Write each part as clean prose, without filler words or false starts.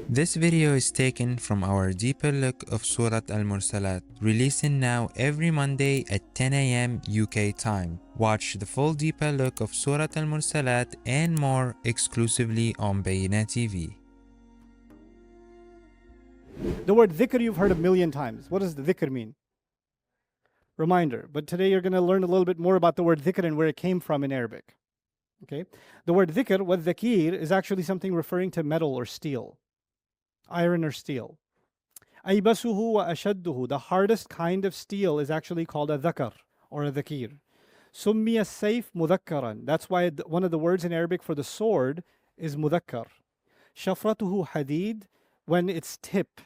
This video is taken from our deeper look of Surah Al-Mursalaat, releasing now every Monday at 10 a.m. UK time. Watch the full deeper look of Surah Al-Mursalaat and more exclusively on Bayyinah TV. The word dhikr you've heard a million times. What does the dhikr mean? Reminder. But today you're going to learn a little bit more about the word dhikr and where it came from in Arabic. Okay? The word dhikr, wa dhakir, is actually something referring to metal or steel. Iron or steel. Aybasuhu wa ashadduhu. The hardest kind of steel is actually called a dhakar or a dhakir. Summiya sayf mudhakkaran. That's why one of the words in Arabic for the sword is mudhakkar. Shafratuhu hadid, when its tip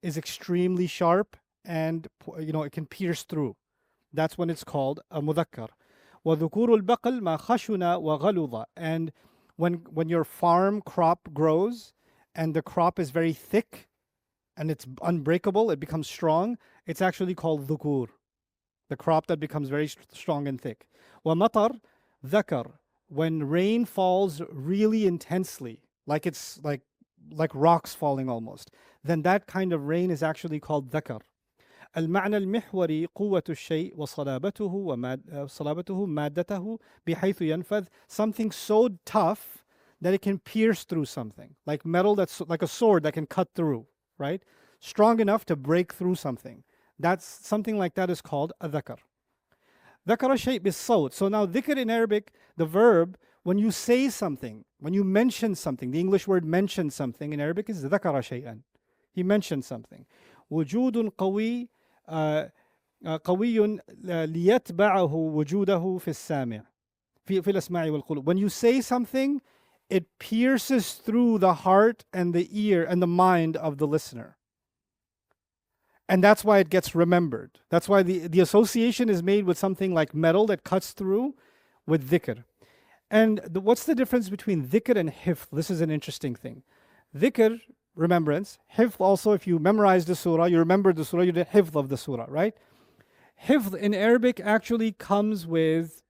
is extremely sharp and it can pierce through. That's when it's called a mudhakkar. وَذُكُورُ الْبَقَلْ مَا خَشُنَ وَغَلُظَ. And when your farm crop grows and the crop is very thick and it's unbreakable, it becomes strong, it's actually called dhukur, the crop that becomes very strong and thick. وَمَطَرْ ذَكَرْ. When rain falls really intensely, like it's like rocks falling almost, then that kind of rain is actually called dhakar. المعنى المحوري قوة الشيء وصلابته مادته بحيث ينفذ. Something so tough that it can pierce through something, like metal that's like a sword that can cut through, right? Strong enough to break through something. That's something like that is called a dhakar. ذكر الشيء بالصوت. So now dhikr in Arabic, the verb, when you say something, when you mention something, the English word mention something in Arabic is ذكر شيئا. He mentioned something. وجود قوي قوي ليتبعه وجوده في السامع في الأسماع والقلوب. When you say something, it pierces through the heart and the ear and the mind of the listener. And that's why it gets remembered. That's why the association is made with something like metal that cuts through with dhikr. And what's the difference between dhikr and hifz? This is an interesting thing. Dhikr, remembrance. Hifz also, if you memorize the surah, you remember the surah, you did hifz of the surah, right? Hifz in Arabic actually comes with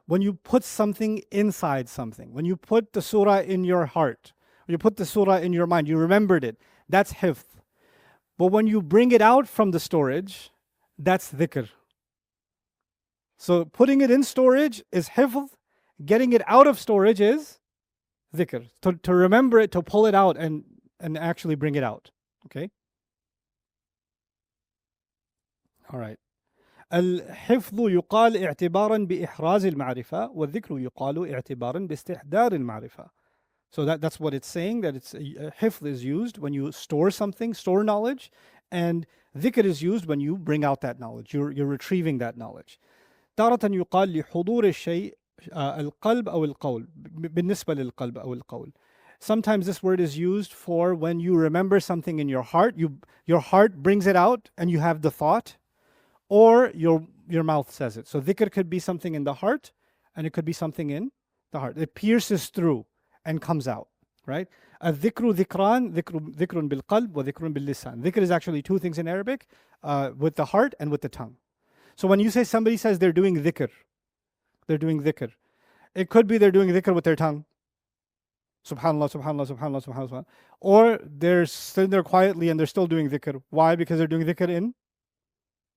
when you put something inside something. When you put the surah in your heart, or you put the surah in your mind, you remembered it. That's hifz. But when you bring it out from the storage, that's dhikr. So putting it in storage is hifz. Getting it out of storage is dhikr. To remember it, to pull it out and actually bring it out. Okay? All right. الحفظ يقال اعتبارا بإحراز المعرفة والذكر يقال اعتبارا باستحضار المعرفة. So that's what it's saying, that it's hifz is used when you store something, store knowledge, and dhikr is used when you bring out that knowledge, you're retrieving that knowledge. تارة يقال لحضور الشيء القلب أو القول بالنسبة للقلب أو القول. Sometimes this word is used for when you remember something in your heart, your heart brings it out and you have the thought, or your mouth says it. So dhikr could be something in the heart and it could be something in the heart. It pierces through and comes out, right? الذكر ذكران, ذكر بالقلب وذكر باللسان. Dhikr is actually two things in Arabic, with the heart and with the tongue. So when you say somebody says they're doing dhikr, it could be they're doing dhikr with their tongue. Subhanallah, subhanallah, subhanallah, subhanallah. Or they're sitting there quietly and they're still doing dhikr. Why? Because they're doing dhikr in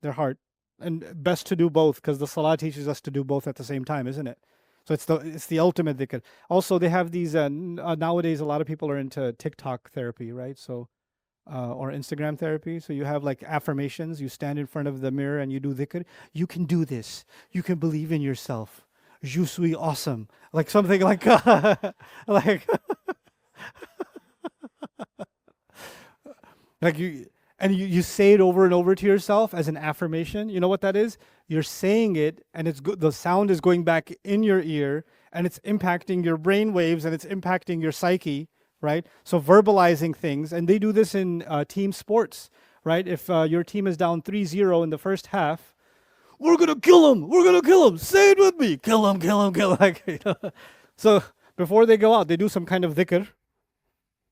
their heart. And best to do both, because the salah teaches us to do both at the same time, isn't it? So it's the ultimate dhikr. Also, they have these, nowadays a lot of people are into TikTok therapy, right? So, or Instagram therapy. So you have like affirmations. You stand in front of the mirror and you do dhikr. You can do this. You can believe in yourself. Je suis awesome. Like something like, like, like you say it over and over to yourself as an affirmation. You know what that is? You're saying it and the sound is going back in your ear and it's impacting your brain waves and it's impacting your psyche, right? So verbalizing things, and they do this in team sports, right? If your team is down 3-0 in the first half, we're gonna kill him. We're gonna kill him. Say it with me. Kill him. Kill him. Kill him. Like, So before they go out, they do some kind of dhikr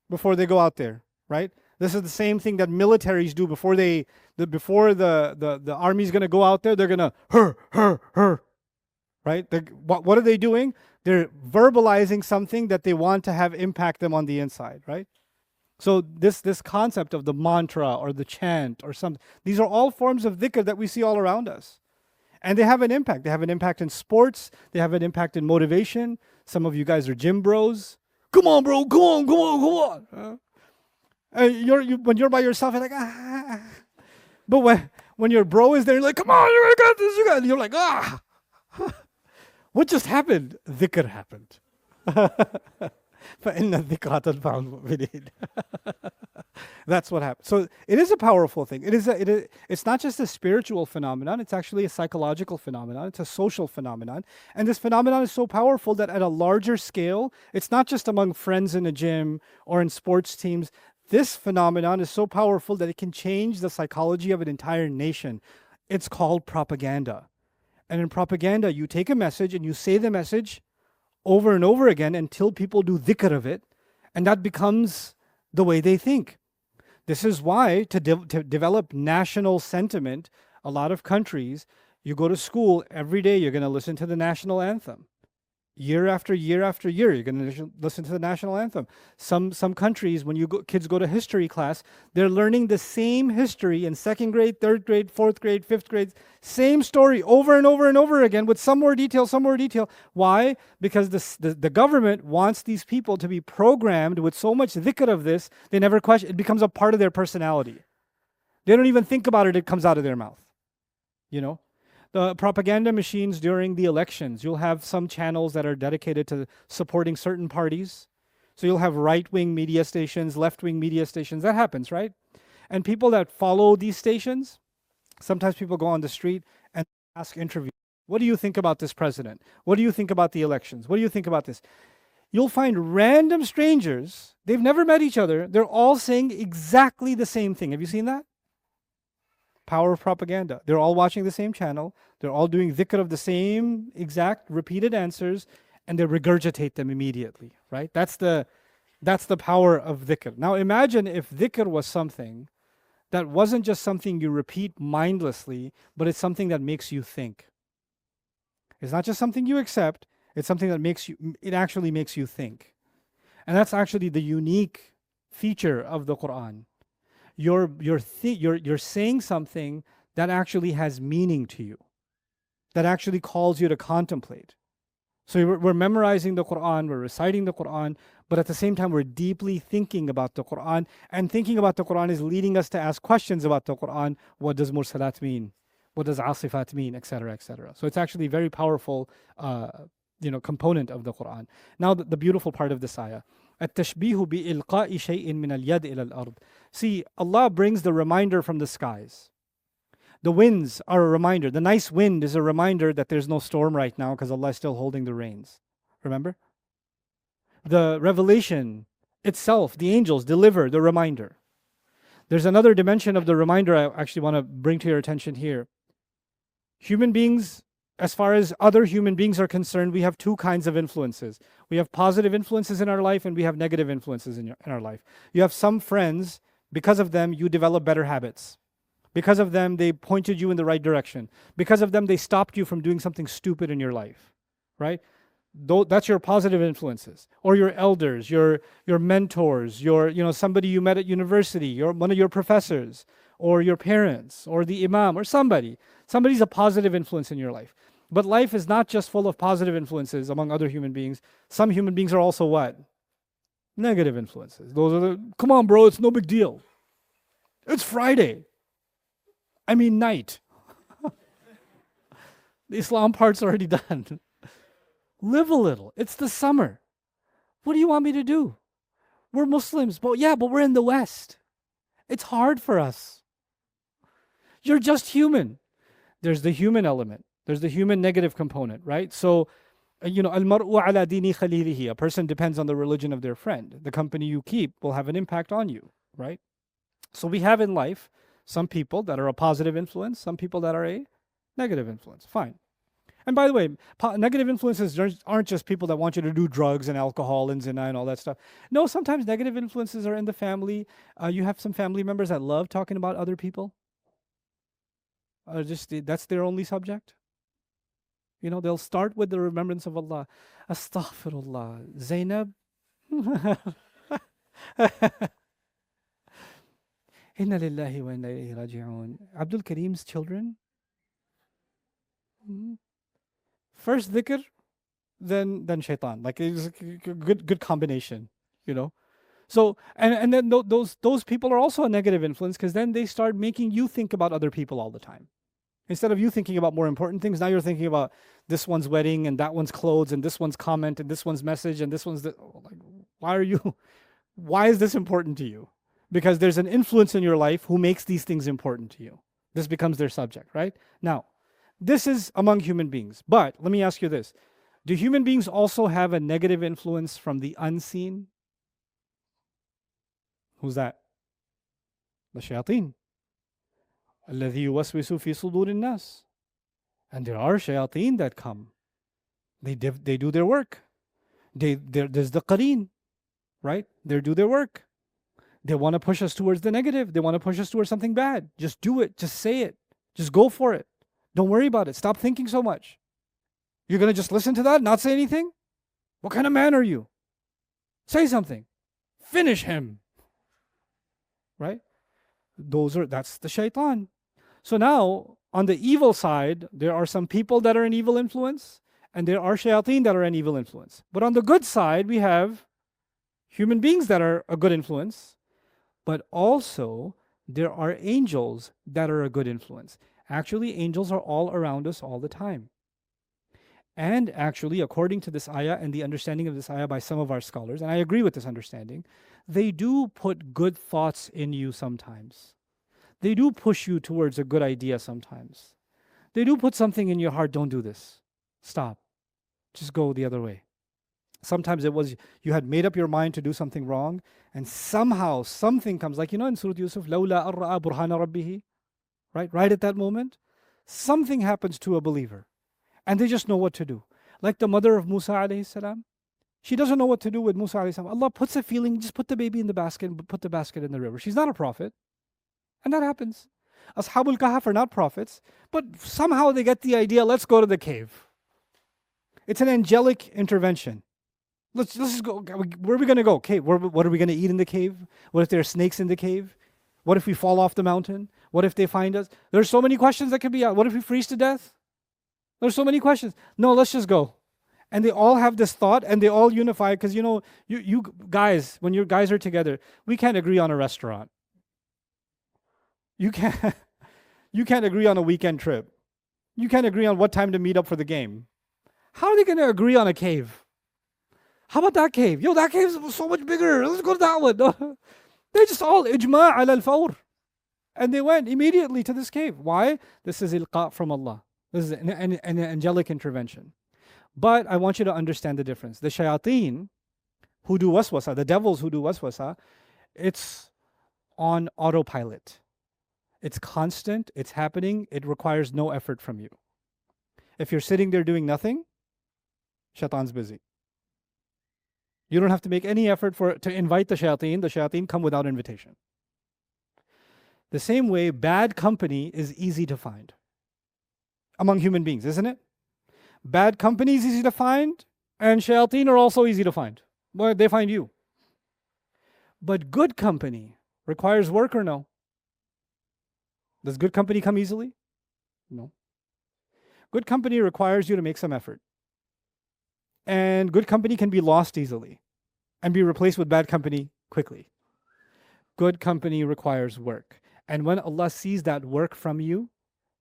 before they go out there, right? This is the same thing that militaries do before the army's gonna go out there. They're gonna her, right? What are they doing? They're verbalizing something that they want to have impact them on the inside, right? So this concept of the mantra or the chant or something, these are all forms of dhikr that we see all around us. And they have an impact. They have an impact in sports. They have an impact in motivation. Some of you guys are gym bros. Come on, bro. Come on, come on, come on. When you're by yourself, you're like, ah. But when your bro is there, you're like, come on, you got this, you got it. You're like, ah. What just happened? Dhikr happened. فَإِنَّ الذِّكْرَى تَنْفَعُ الْمُؤْمِنِينَ. That's what happens. So it is a powerful thing. It's not just a spiritual phenomenon. It's actually a psychological phenomenon. It's a social phenomenon. And this phenomenon is so powerful that at a larger scale, it's not just among friends in a gym or in sports teams. This phenomenon is so powerful that it can change the psychology of an entire nation. It's called propaganda. And in propaganda, you take a message and you say the message over and over again until people do dhikr of it, and that becomes the way they think. This is why to develop national sentiment, a lot of countries, you go to school, every day you're going to listen to the national anthem. Year after year after year, you're going to listen to the national anthem. Some countries, when kids go to history class, they're learning the same history in second grade, third grade, fourth grade, fifth grade, same story over and over and over again with some more detail, some more detail. Why? Because the government wants these people to be programmed with so much dhikr of this, they never question. It becomes a part of their personality. They don't even think about it, it comes out of their mouth. You know? The propaganda machines during the elections, you'll have some channels that are dedicated to supporting certain parties. So you'll have right-wing media stations, left-wing media stations. That happens, right? And people that follow these stations, sometimes people go on the street and ask interviews. What do you think about this president? What do you think about the elections? What do you think about this? You'll find random strangers, they've never met each other, they're all saying exactly the same thing. Have you seen that? Power of propaganda. They're all watching the same channel. They're all doing dhikr of the same exact repeated answers, and they regurgitate them immediately, right? That's the power of dhikr. Now imagine if dhikr was something that wasn't just something you repeat mindlessly, but it's something that makes you think. It's not just something you accept, it's something that it actually makes you think. And that's actually the unique feature of the Quran. You're saying something that actually has meaning to you, that actually calls you to contemplate. So we're memorizing the Quran, we're reciting the Quran, but at the same time we're deeply thinking about the Quran, and thinking about the Quran is leading us to ask questions about the Quran. What does Mursalaat mean? What does Asifat mean? Etc. etc. So it's actually a very powerful component of the Quran. Now the beautiful part of this ayah. التشبيه بإلقاء شيء من اليد إلى الأرض. See, Allah brings the reminder from the skies. The winds are a reminder. The nice wind is a reminder that there's no storm right now because Allah is still holding the reins. Remember? The revelation itself, the angels deliver the reminder. There's another dimension of the reminder I actually want to bring to your attention here. Human beings, as far as other human beings are concerned, we have two kinds of influences. We have positive influences in our life and we have negative influences in our life. You have some friends, because of them, you develop better habits. Because of them, they pointed you in the right direction. Because of them, they stopped you from doing something stupid in your life, right? That's your positive influences. Or your elders, your mentors, somebody you met at university, one of your professors, or your parents, or the imam, or somebody. Somebody's a positive influence in your life. But life is not just full of positive influences among other human beings. Some human beings are also what? Negative influences. Those are come on, bro, it's no big deal. It's Friday. I mean night. The Islam part's already done. Live a little. It's the summer. What do you want me to do? We're Muslims. But we're in the West. It's hard for us. You're just human. There's the human element. There's the human negative component, right? So, al-mar'u ala dini khalilihi. A person depends on the religion of their friend. The company you keep will have an impact on you, right? So we have in life some people that are a positive influence, some people that are a negative influence. Fine. And by the way, negative influences aren't just people that want you to do drugs and alcohol and zina and all that stuff. No, sometimes negative influences are in the family. You have some family members that love talking about other people. That's their only subject. They'll start with the remembrance of Allah. Astaghfirullah. Zainab. Inna lillahi wa inna ilayhi raji'un. Abdul Karim's children, first dhikr, then shaitan. Like it's a good combination, you know. So and then those people are also a negative influence because then they start making you think about other people all the time. Instead of you thinking about more important things, now you're thinking about this one's wedding and that one's clothes and this one's comment and this one's message and this one's like, why is this important to you? Because there's an influence in your life who makes these things important to you. This becomes their subject, right? Now, this is among human beings. But let me ask you this. Do human beings also have a negative influence from the unseen? Who's that? The shayateen. الذي يوسوس في صدور الناس. And there are shayateen that come. They do their work. There's the qareen, right? They do their work. They want to push us towards the negative. They want to push us towards something bad. Just do it. Just say it. Just go for it. Don't worry about it. Stop thinking so much. You're going to just listen to that, not say anything? What kind of man are you? Say something. Finish him. Right? That's the shaitan. So now, on the evil side, there are some people that are an evil influence, and there are shayateen that are an evil influence. But on the good side, we have human beings that are a good influence, but also there are angels that are a good influence. Actually, angels are all around us all the time. And actually, according to this ayah and the understanding of this ayah by some of our scholars, and I agree with this understanding, they do put good thoughts in you sometimes. They do push you towards a good idea sometimes. They do put something in your heart, don't do this. Stop. Just go the other way. Sometimes it was you had made up your mind to do something wrong, and somehow something comes, like in Surah Yusuf, لَوْلَا أَرَّأَ بُرْهَانَ رَبِّهِ, right at that moment, something happens to a believer, and they just know what to do. Like the mother of Musa alayhi salam, she doesn't know what to do with Musa alayhi salam. Allah puts a feeling, just put the baby in the basket and put the basket in the river. She's not a prophet. And that happens. Ashabul Kahf are not prophets, but somehow they get the idea, let's go to the cave. It's an angelic intervention. Let's just go. Where are we going to go? Cave. What are we going to eat in the cave? What if there are snakes in the cave? What if we fall off the mountain? What if they find us? There's so many questions that could be out. What if we freeze to death? There's so many questions. No, let's just go. And they all have this thought and they all unify because, you guys, when you guys are together, we can't agree on a restaurant. You can't agree on a weekend trip. You can't agree on what time to meet up for the game. How are they going to agree on a cave? How about that cave? Yo, that cave is so much bigger. Let's go to that one. They just all ijma' ala al-fawr. And they went immediately to this cave. Why? This is ilqa from Allah. This is an angelic intervention. But I want you to understand the difference. The shayateen who do waswasa, the devils who do waswasa, it's on autopilot. It's constant, it's happening, it requires no effort from you. If you're sitting there doing nothing, shaitan's busy. You don't have to make any effort to invite the shayateen come without invitation. The same way, bad company is easy to find among human beings, isn't it? Bad company is easy to find, and shayateen are also easy to find. Well, they find you. But good company requires work or no? Does good company come easily? No. Good company requires you to make some effort. And good company can be lost easily and be replaced with bad company quickly. Good company requires work. And when Allah sees that work from you,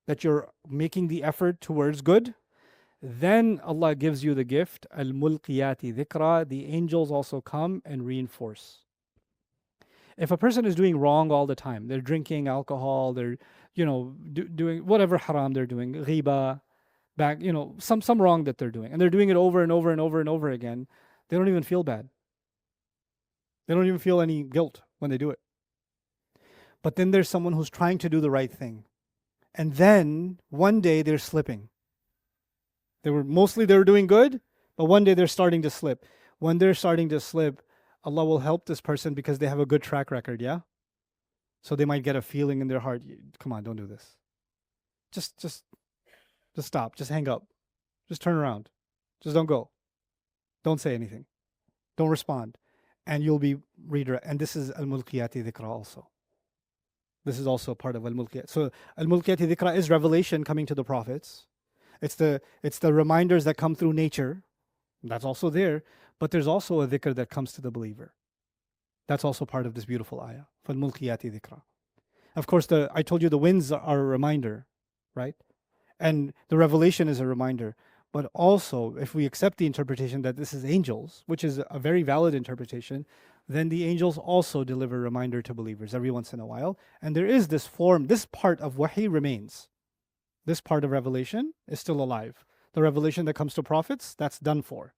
that you're making the effort towards good, then Allah gives you the gift, al-mulqiyati dhikra, the angels also come and reinforce. If a person is doing wrong all the time, they're drinking alcohol, they're, doing whatever haram they're doing, ghiba, some wrong that they're doing, and they're doing it over and over and over and over again, they don't even feel bad. They don't even feel any guilt when they do it. But then there's someone who's trying to do the right thing. And then one day they're slipping. They were doing good, but one day they're starting to slip. When they're starting to slip, Allah will help this person because they have a good track record, yeah? So they might get a feeling in their heart, come on, don't do this. Just stop, just hang up. Just turn around. Just don't go. Don't say anything. Don't respond. And you'll be redirected. And this is al-mulqiyati dhikra also. This is also part of al-mulkiyat. So al-mulkiyati dhikra is revelation coming to the prophets. It's the reminders that come through nature. That's also there. But there's also a dhikr that comes to the believer. That's also part of this beautiful ayah. فَالْمُلْقِيَاتِ ذِكْرًا. Of course, I told you the winds are a reminder, right? And the revelation is a reminder. But also, if we accept the interpretation that this is angels, which is a very valid interpretation, then the angels also deliver reminder to believers every once in a while. And there is this form, this part of wahi remains. This part of revelation is still alive. The revelation that comes to prophets, that's done for.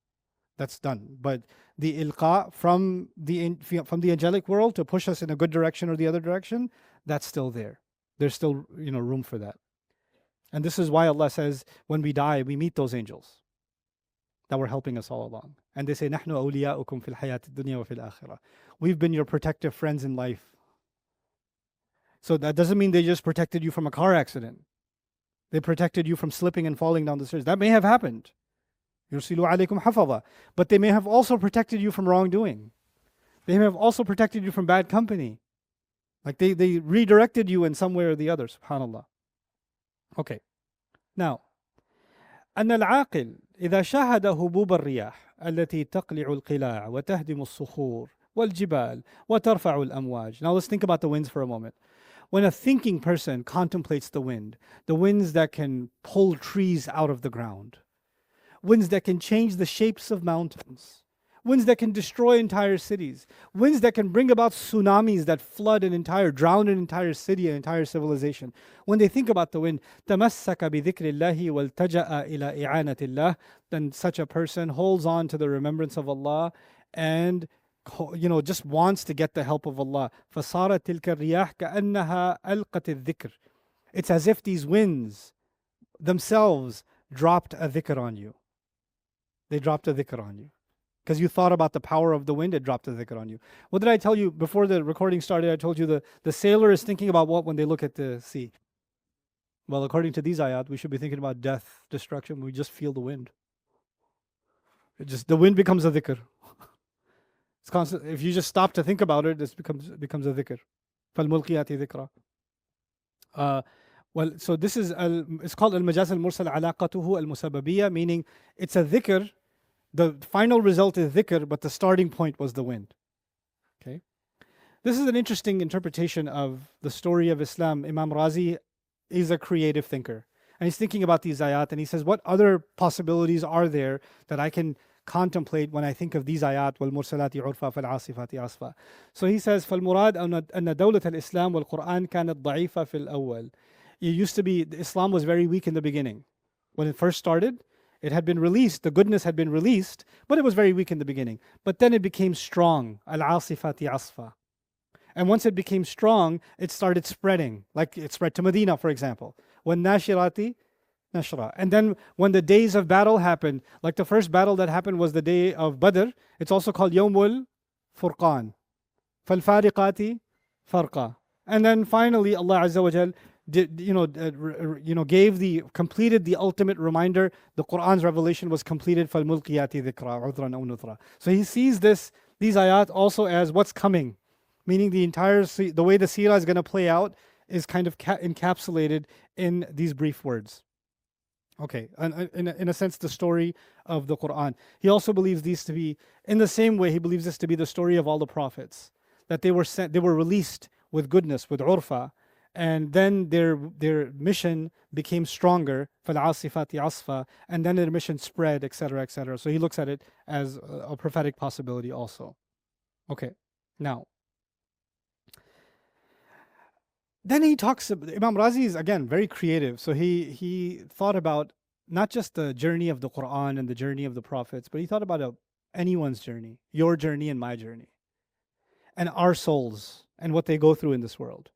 That's done. But the ilqa from the angelic world to push us in a good direction or the other direction, that's still there. There's still room for that. And this is why Allah says, when we die, we meet those angels that were helping us all along. And they say, نَحْنُ أَوْلِيَاؤُكُمْ فِي الْحَيَاةِ الدُّنْيَا وَفِي الْآخِرَةِ. We've been your protective friends in life. So that doesn't mean they just protected you from a car accident. They protected you from slipping and falling down the stairs. That may have happened. يُرْسِلُ عَلَيْكُمْ حَفَظًا. But they may have also protected you from wrongdoing. They may have also protected you from bad company. Like they redirected you in some way or the other, subhanAllah. Okay. Now, أن العاقل إذا شاهد هبوب الرياح التي تقلع القلاع وتهدم الصخور والجبال وترفع الأمواج. Now let's think about the winds for a moment. When a thinking person contemplates the winds that can pull trees out of the ground, winds that can change the shapes of mountains, winds that can destroy entire cities, winds that can bring about tsunamis that drown an entire city, an entire civilization. When they think about the wind, تَمَسَّكَ بِذِكْرِ اللَّهِ وَالْتَجَأَ إِلَىٰ إِعَانَةِ اللَّهِ, then such a person holds on to the remembrance of Allah and just wants to get the help of Allah. فَصَارَتْ تِلْكَ الرِّيَاحِ كَأَنَّهَا أَلْقَتِ الذِّكْرِ. It's as if these winds themselves dropped a dhikr on you. They dropped a dhikr on you. Because you thought about the power of the wind, it dropped a dhikr on you. What did I tell you before the recording started? I told you the sailor is thinking about what when they look at the sea? Well, according to these ayat, we should be thinking about death, destruction. We just feel the wind. The wind becomes a dhikr. It's constant. If you just stop to think about it, it becomes a dhikr. فَالْمُلْقِيَاتِ ذِكْرًا. Well, so this is it's called al-majaz al-mursal alaqatuhu al-musababiyya, meaning it's a dhikr. The final result is dhikr, but the starting point was the wind. Okay, this is an interesting interpretation of the story of Islam. Imam Razi is a creative thinker, and he's thinking about these ayat, and he says, what other possibilities are there that I can contemplate when I think of these ayat? وَالْمُرْسَلَاتِ عُرْفًا فَالْعَاصِفَاتِ عَصْفًا. So he says, فَالْمُرَادْ أَنَّ دَوْلَةَ الْإِسْلَامِ وَالْقُرْآنِ كَانَتْ ضَعِيفَةً فِي الْأَوَّلِ. It used to be, Islam was very weak in the beginning. When it first started, it had been released, the goodness had been released, but it was very weak in the beginning. But then it became strong. Al-Asifati Asfa. And once it became strong, it started spreading. Like it spread to Medina, for example. When Nashirati Nashra. And then when the days of battle happened, like the first battle that happened was the day of Badr, it's also called Yawmul Furqan. Fal-Fariqati Farqa. And then finally, Allah Azza wa Jal completed the ultimate reminder. The Quran's revelation was completed. فَالْمُلْقِيَاتِ ذِكْرًا عُذْرًا أَوْ نُذْرًا. So he sees these ayat also as what's coming, meaning the way the seerah is going to play out is kind of encapsulated in these brief words. Okay, and in a sense, the story of the Quran. He also believes these to be, in the same way, he believes this to be the story of all the prophets, that they were released with goodness, with urfa, and then their mission became stronger, فَالْعَاصِفَاتِ عَصْفًا, and then their mission spread, etc., etc. So he looks at it as a prophetic possibility also. Okay, now, then he talks, Imam Razi is again very creative, so he thought about not just the journey of the Quran and the journey of the prophets, but he thought about anyone's journey, your journey and my journey, and our souls and what they go through in this world.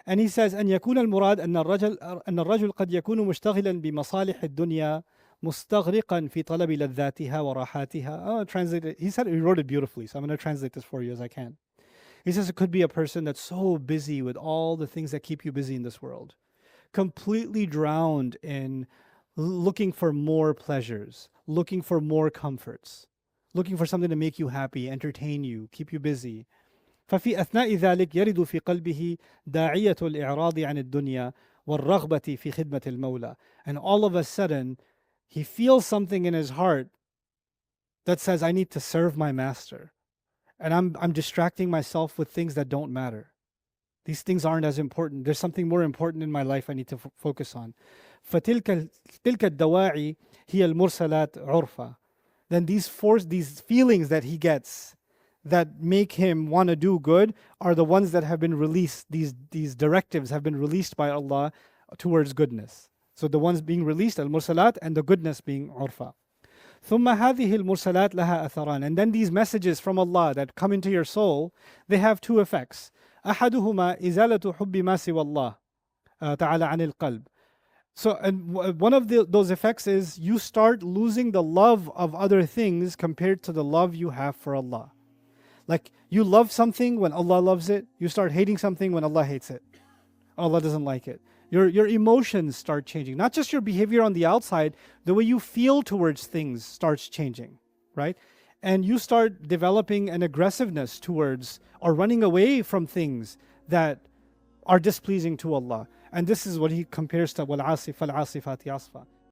And he says, أن يكون المراد أن الرجل قد يكون مشتغلا بمصالح الدنيا مستغرقا في طلب لذاتها وراحاتها. He wrote it beautifully, so I'm going to translate this for you as I can. He says it could be a person that's so busy with all the things that keep you busy in this world, completely drowned in looking for more pleasures, looking for more comforts, looking for something to make you happy, entertain you, keep you busy. ففي أثناء ذلك يرد في قلبه داعية الإعراض عن الدنيا والرغبة في خدمة المولى. And all of a sudden, he feels something in his heart that says, I need to serve my master. And I'm distracting myself with things that don't matter. These things aren't as important. There's something more important in my life I need to focus on. فتلك الدواعي هي المرسلات عرفا. Then these feelings that he gets that make him want to do good are the ones that have been released. These directives have been released by Allah towards goodness. So the ones being released, al-mursalat, and the goodness being urfa. ثم هذه المرسلات لها أثران. And then these messages from Allah that come into your soul, they have two effects. أحدهما إزالة حب ما سوى الله تعالى عن القلب. So, and one of those effects is you start losing the love of other things compared to the love you have for Allah. Like you love something when Allah loves it, you start hating something when Allah hates it. Allah doesn't like it. Your emotions start changing. Not just your behavior on the outside, the way you feel towards things starts changing, right? And you start developing an aggressiveness towards or running away from things that are displeasing to Allah. And this is what he compares to وَالْعَاصِفَ الْعَاصِفَاتِ عَصْفًا.